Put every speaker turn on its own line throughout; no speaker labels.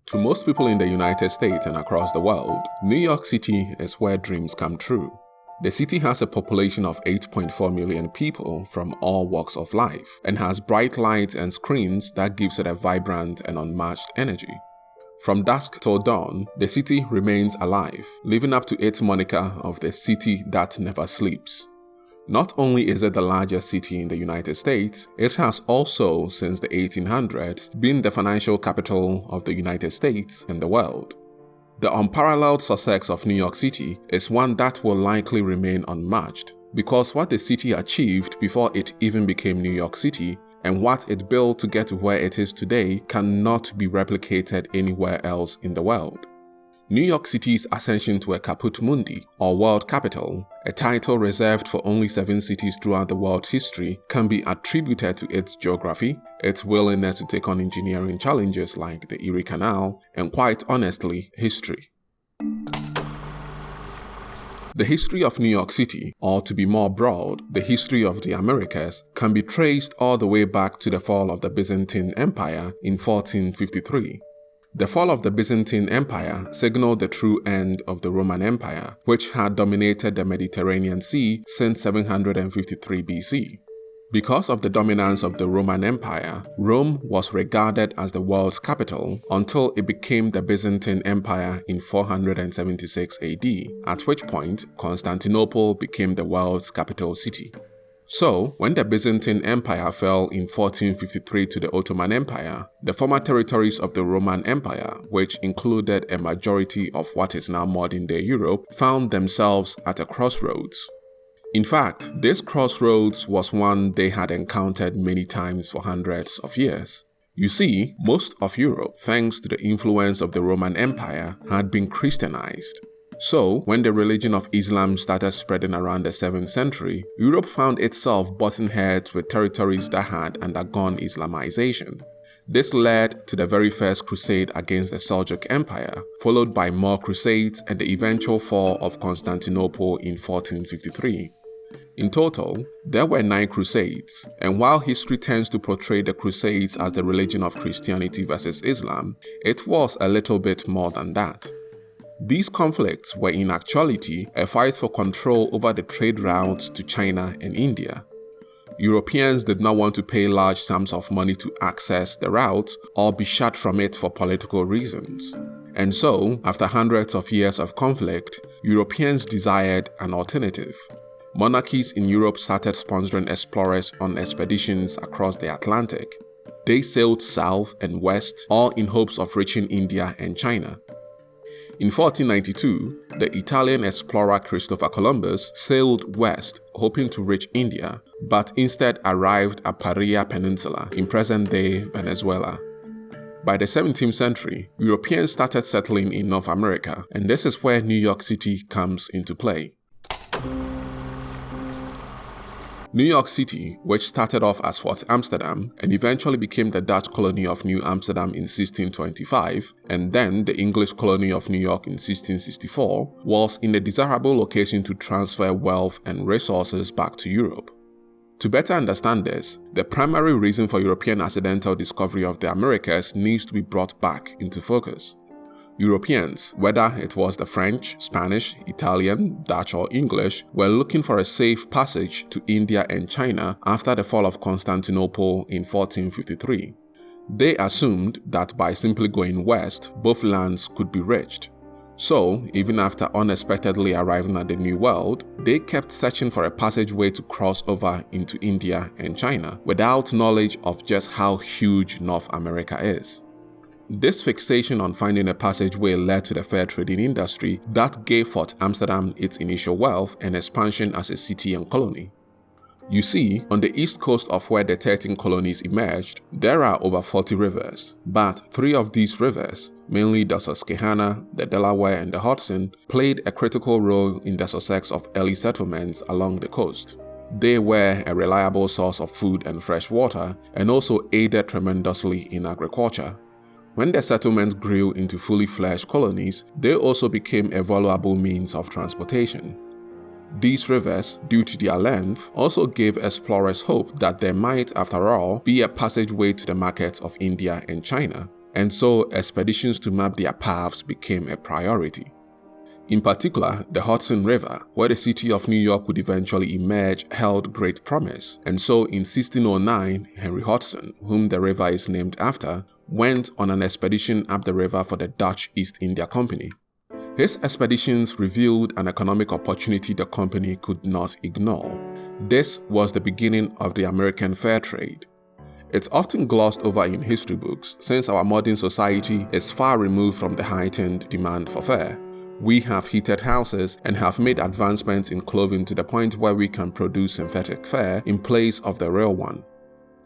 To most people in the United States and across the world, New York City is where dreams come true. The city has a population of 8.4 million people from all walks of life and has bright lights and screens that gives it a vibrant and unmatched energy. From dusk till dawn, the city remains alive, living up to its moniker of the city that never sleeps. Not only is it the largest city in the United States, it has also, since the 1800s, been the financial capital of the United States and the world. The unparalleled success of New York City is one that will likely remain unmatched, because what the city achieved before it even became New York City and what it built to get to where it is today cannot be replicated anywhere else in the world. New York City's ascension to a caput mundi, or world capital, a title reserved for only 7 cities throughout the world's history, can be attributed to its geography, its willingness to take on engineering challenges like the Erie Canal, and quite honestly, history. The history of New York City, or to be more broad, the history of the Americas, can be traced all the way back to the fall of the Byzantine Empire in 1453. The fall of the Byzantine Empire signaled the true end of the Roman Empire, which had dominated the Mediterranean Sea since 753 BC. Because of the dominance of the Roman Empire, Rome was regarded as the world's capital until it became the Byzantine Empire in 476 AD, at which point Constantinople became the world's capital city. So, when the Byzantine Empire fell in 1453 to the Ottoman Empire, the former territories of the Roman Empire, which included a majority of what is now modern-day Europe, found themselves at a crossroads. In fact, this crossroads was one they had encountered many times for hundreds of years. You see, most of Europe, thanks to the influence of the Roman Empire, had been Christianized. So, when the religion of Islam started spreading around the 7th century, Europe found itself butting heads with territories that had undergone Islamization. This led to the very first crusade against the Seljuk Empire, followed by more crusades and the eventual fall of Constantinople in 1453. In total, there were 9 crusades, and while history tends to portray the crusades as the religion of Christianity versus Islam, it was a little bit more than that. These conflicts were in actuality a fight for control over the trade routes to China and India. Europeans did not want to pay large sums of money to access the route or be shut from it for political reasons. And so, after hundreds of years of conflict, Europeans desired an alternative. Monarchies in Europe started sponsoring explorers on expeditions across the Atlantic. They sailed south and west, all in hopes of reaching India and China. In 1492, the Italian explorer Christopher Columbus sailed west, hoping to reach India, but instead arrived at Paria Peninsula in present-day Venezuela. By the 17th century, Europeans started settling in North America, and this is where New York City comes into play. New York City, which started off as Fort Amsterdam and eventually became the Dutch colony of New Amsterdam in 1625, and then the English colony of New York in 1664, was in a desirable location to transfer wealth and resources back to Europe. To better understand this, the primary reason for European accidental discovery of the Americas needs to be brought back into focus. Europeans, whether it was the French, Spanish, Italian, Dutch or English, were looking for a safe passage to India and China after the fall of Constantinople in 1453. They assumed that by simply going west, both lands could be reached. So, even after unexpectedly arriving at the New World, they kept searching for a passageway to cross over into India and China, without knowledge of just how huge North America is. This fixation on finding a passageway led to the fur trading industry that gave Fort Amsterdam its initial wealth and expansion as a city and colony. You see, on the east coast of where the 13 colonies emerged, there are over 40 rivers, but 3 of these rivers, mainly the Susquehanna, the Delaware and the Hudson, played a critical role in the success of early settlements along the coast. They were a reliable source of food and fresh water, and also aided tremendously in agriculture. When the settlements grew into fully fledged colonies, they also became a valuable means of transportation. These rivers, due to their length, also gave explorers hope that there might, after all, be a passageway to the markets of India and China, and so expeditions to map their paths became a priority. In particular, the Hudson River, where the city of New York would eventually emerge, held great promise, and so in 1609, Henry Hudson, whom the river is named after, went on an expedition up the river for the Dutch East India Company. His expeditions revealed an economic opportunity the company could not ignore. This was the beginning of the American fur trade. It's often glossed over in history books since our modern society is far removed from the heightened demand for fur. We have heated houses and have made advancements in clothing to the point where we can produce synthetic fur in place of the real one.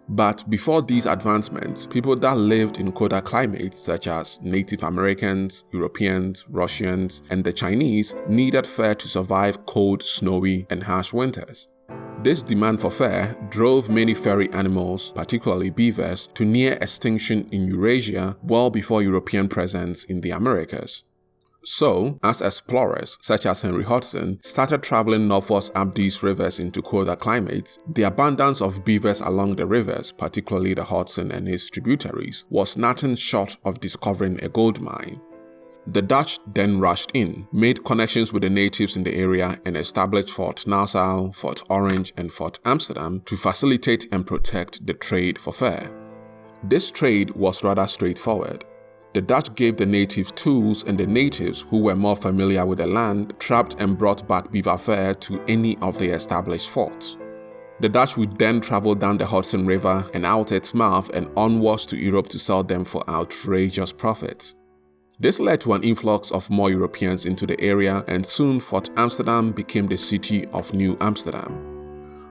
But before these advancements, people that lived in colder climates such as Native Americans, Europeans, Russians, and the Chinese needed fur to survive cold, snowy, and harsh winters. This demand for fur drove many furry animals, particularly beavers, to near extinction in Eurasia well before European presence in the Americas. So, as explorers such as Henry Hudson started traveling northwards up these rivers into colder climates, the abundance of beavers along the rivers, particularly the Hudson and its tributaries, was nothing short of discovering a gold mine. The Dutch then rushed in, made connections with the natives in the area, and established Fort Nassau, Fort Orange, and Fort Amsterdam to facilitate and protect the trade for fur. This trade was rather straightforward. The Dutch gave the natives tools, and the natives, who were more familiar with the land, trapped and brought back beaver fur to any of the established forts. The Dutch would then travel down the Hudson River and out its mouth and onwards to Europe to sell them for outrageous profits. This led to an influx of more Europeans into the area, and soon Fort Amsterdam became the city of New Amsterdam.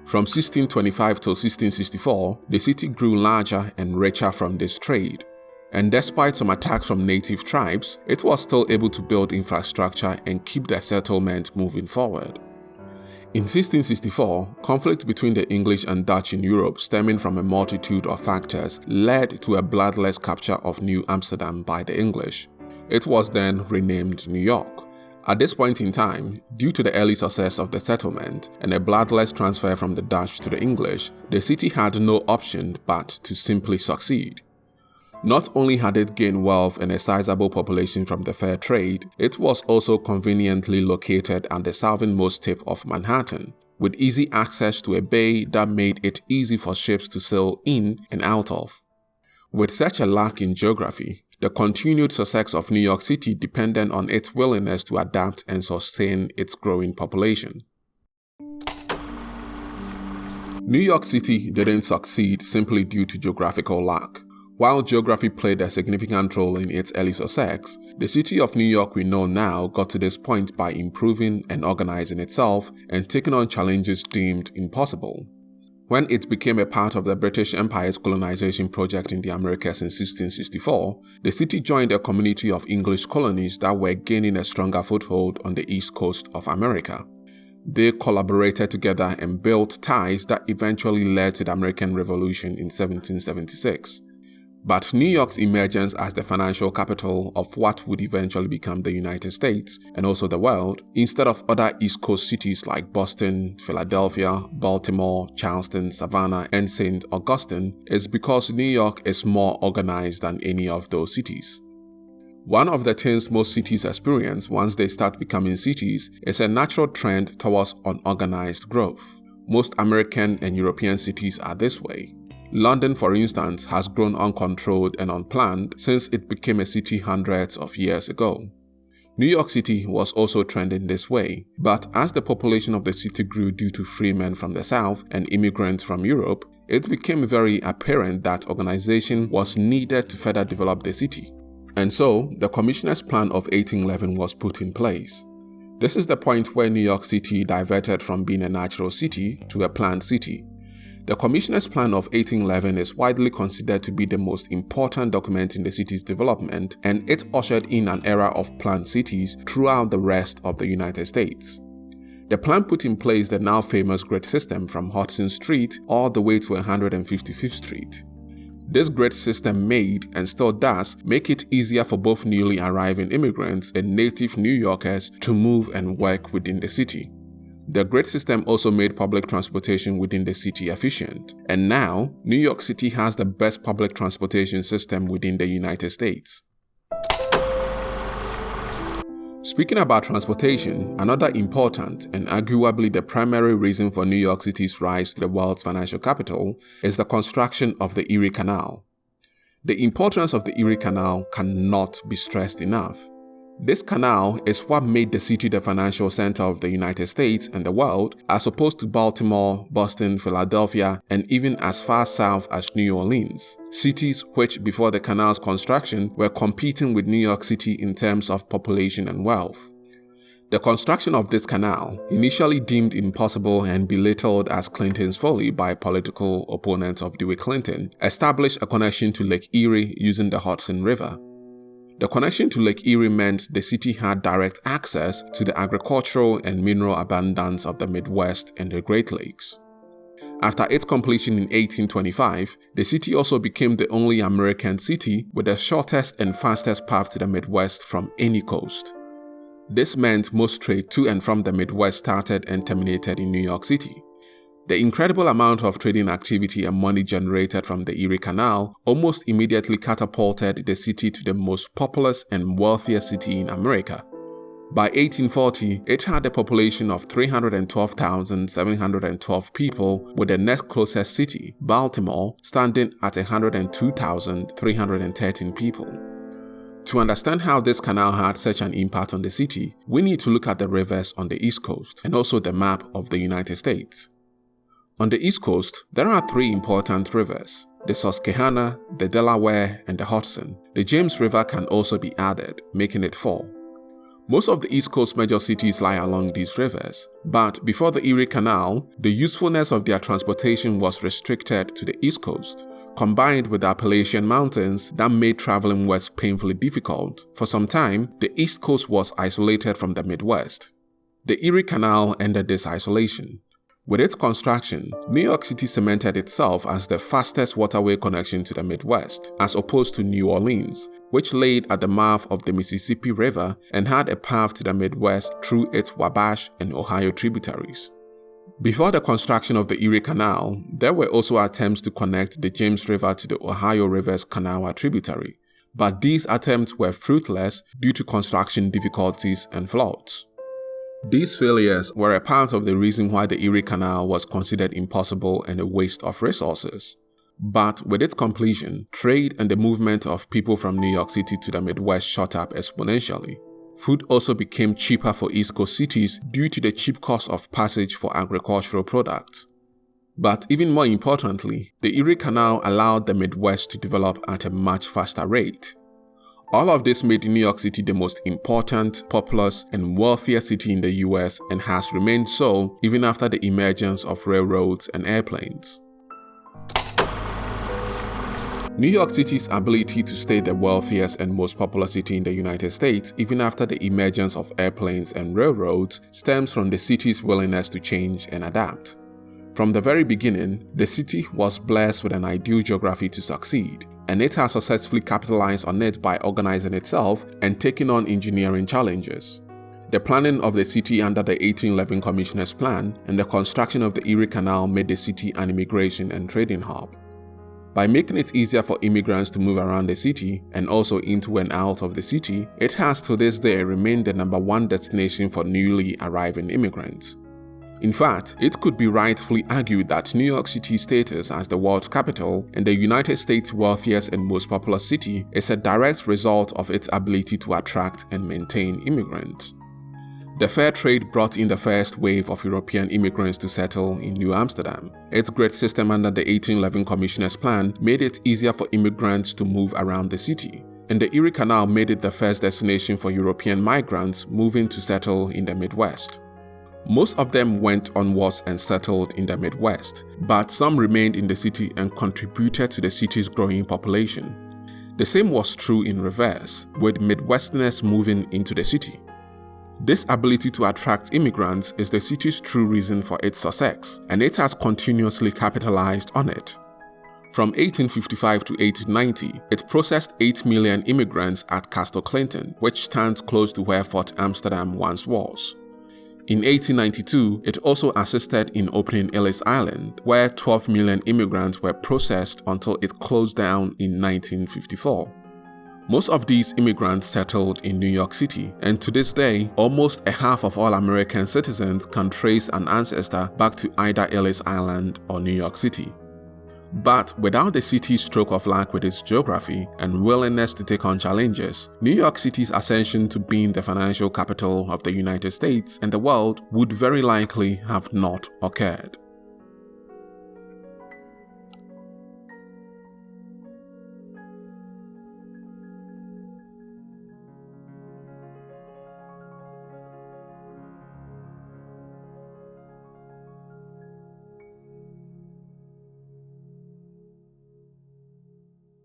From 1625 till 1664, the city grew larger and richer from this trade. And despite some attacks from native tribes, it was still able to build infrastructure and keep the settlement moving forward. In 1664, conflict between the English and Dutch in Europe, stemming from a multitude of factors, led to a bloodless capture of New Amsterdam by the English. It was then renamed New York. At this point in time, due to the early success of the settlement and a bloodless transfer from the Dutch to the English, the city had no option but to simply succeed. Not only had it gained wealth and a sizable population from the fur trade, it was also conveniently located at the southernmost tip of Manhattan, with easy access to a bay that made it easy for ships to sail in and out of. With such a lack in geography, the continued success of New York City depended on its willingness to adapt and sustain its growing population. New York City didn't succeed simply due to geographical lack. While geography played a significant role in its early success, the city of New York we know now got to this point by improving and organizing itself and taking on challenges deemed impossible. When it became a part of the British Empire's colonization project in the Americas in 1664, the city joined a community of English colonies that were gaining a stronger foothold on the east coast of America. They collaborated together and built ties that eventually led to the American Revolution in 1776. But New York's emergence as the financial capital of what would eventually become the United States and also the world, instead of other East Coast cities like Boston, Philadelphia, Baltimore, Charleston, Savannah, and St. Augustine, is because New York is more organized than any of those cities. One of the things most cities experience once they start becoming cities is a natural trend towards unorganized growth. Most American and European cities are this way. London, for instance, has grown uncontrolled and unplanned since it became a city hundreds of years ago. New York City was also trending this way, but as the population of the city grew due to free men from the South and immigrants from Europe, it became very apparent that organization was needed to further develop the city. And so, the Commissioner's Plan of 1811 was put in place. This is the point where New York City diverted from being a natural city to a planned city. The Commissioner's Plan of 1811 is widely considered to be the most important document in the city's development, and it ushered in an era of planned cities throughout the rest of the United States. The plan put in place the now famous grid system from Hudson Street all the way to 155th Street. This grid system made, and still does, make it easier for both newly arriving immigrants and native New Yorkers to move and work within the city. The grid system also made public transportation within the city efficient, and now New York City has the best public transportation system within the United States. Speaking about transportation, another important and arguably the primary reason for New York City's rise to the world's financial capital is the construction of the Erie Canal. The importance of the Erie Canal cannot be stressed enough. This canal is what made the city the financial center of the United States and the world, as opposed to Baltimore, Boston, Philadelphia, and even as far south as New Orleans, cities which before the canal's construction were competing with New York City in terms of population and wealth. The construction of this canal, initially deemed impossible and belittled as Clinton's folly by political opponents of Dewey Clinton, established a connection to Lake Erie using the Hudson River. The connection to Lake Erie meant the city had direct access to the agricultural and mineral abundance of the Midwest and the Great Lakes. After its completion in 1825, the city also became the only American city with the shortest and fastest path to the Midwest from any coast. This meant most trade to and from the Midwest started and terminated in New York City. The incredible amount of trading activity and money generated from the Erie Canal almost immediately catapulted the city to the most populous and wealthiest city in America. By 1840, it had a population of 312,712 people, with the next closest city, Baltimore, standing at 102,313 people. To understand how this canal had such an impact on the city, we need to look at the rivers on the East Coast and also the map of the United States. On the East Coast, there are three important rivers: the Susquehanna, the Delaware, and the Hudson. The James River can also be added, making it 4. Most of the East Coast major cities lie along these rivers, but before the Erie Canal, the usefulness of their transportation was restricted to the East Coast, combined with the Appalachian Mountains that made traveling west painfully difficult. For some time, the East Coast was isolated from the Midwest. The Erie Canal ended this isolation. With its construction, New York City cemented itself as the fastest waterway connection to the Midwest, as opposed to New Orleans, which laid at the mouth of the Mississippi River and had a path to the Midwest through its Wabash and Ohio tributaries. Before the construction of the Erie Canal, there were also attempts to connect the James River to the Ohio River's Kanawha tributary, but these attempts were fruitless due to construction difficulties and floods. These failures were a part of the reason why the Erie Canal was considered impossible and a waste of resources. But with its completion, trade and the movement of people from New York City to the Midwest shot up exponentially. Food also became cheaper for East Coast cities due to the cheap cost of passage for agricultural products. But even more importantly, the Erie Canal allowed the Midwest to develop at a much faster rate. All of this made New York City the most important, populous, and wealthiest city in the US, and has remained so even after the emergence of railroads and airplanes. New York City's ability to stay the wealthiest and most populous city in the United States even after the emergence of airplanes and railroads stems from the city's willingness to change and adapt. From the very beginning, the city was blessed with an ideal geography to succeed, and it has successfully capitalized on it by organizing itself and taking on engineering challenges. The planning of the city under the 1811 Commissioner's Plan and the construction of the Erie Canal made the city an immigration and trading hub. By making it easier for immigrants to move around the city and also into and out of the city, it has to this day remained the #1 destination for newly arriving immigrants. In fact, it could be rightfully argued that New York City's status as the world's capital and the United States' wealthiest and most populous city is a direct result of its ability to attract and maintain immigrants. The fair trade brought in the first wave of European immigrants to settle in New Amsterdam. Its grid system under the 1811 Commissioner's Plan made it easier for immigrants to move around the city, and the Erie Canal made it the first destination for European migrants moving to settle in the Midwest. Most of them went onwards and settled in the Midwest, but some remained in the city and contributed to the city's growing population. The same was true in reverse, with Midwesterners moving into the city. This ability to attract immigrants is the city's true reason for its success, and it has continuously capitalized on it. From 1855 to 1890, it processed 8 million immigrants at Castle Clinton, which stands close to where Fort Amsterdam once was. In 1892, it also assisted in opening Ellis Island, where 12 million immigrants were processed until it closed down in 1954. Most of these immigrants settled in New York City, and to this day, almost a half of all American citizens can trace an ancestor back to either Ellis Island or New York City. But without the city's stroke of luck with its geography and willingness to take on challenges, New York City's ascension to being the financial capital of the United States and the world would very likely have not occurred.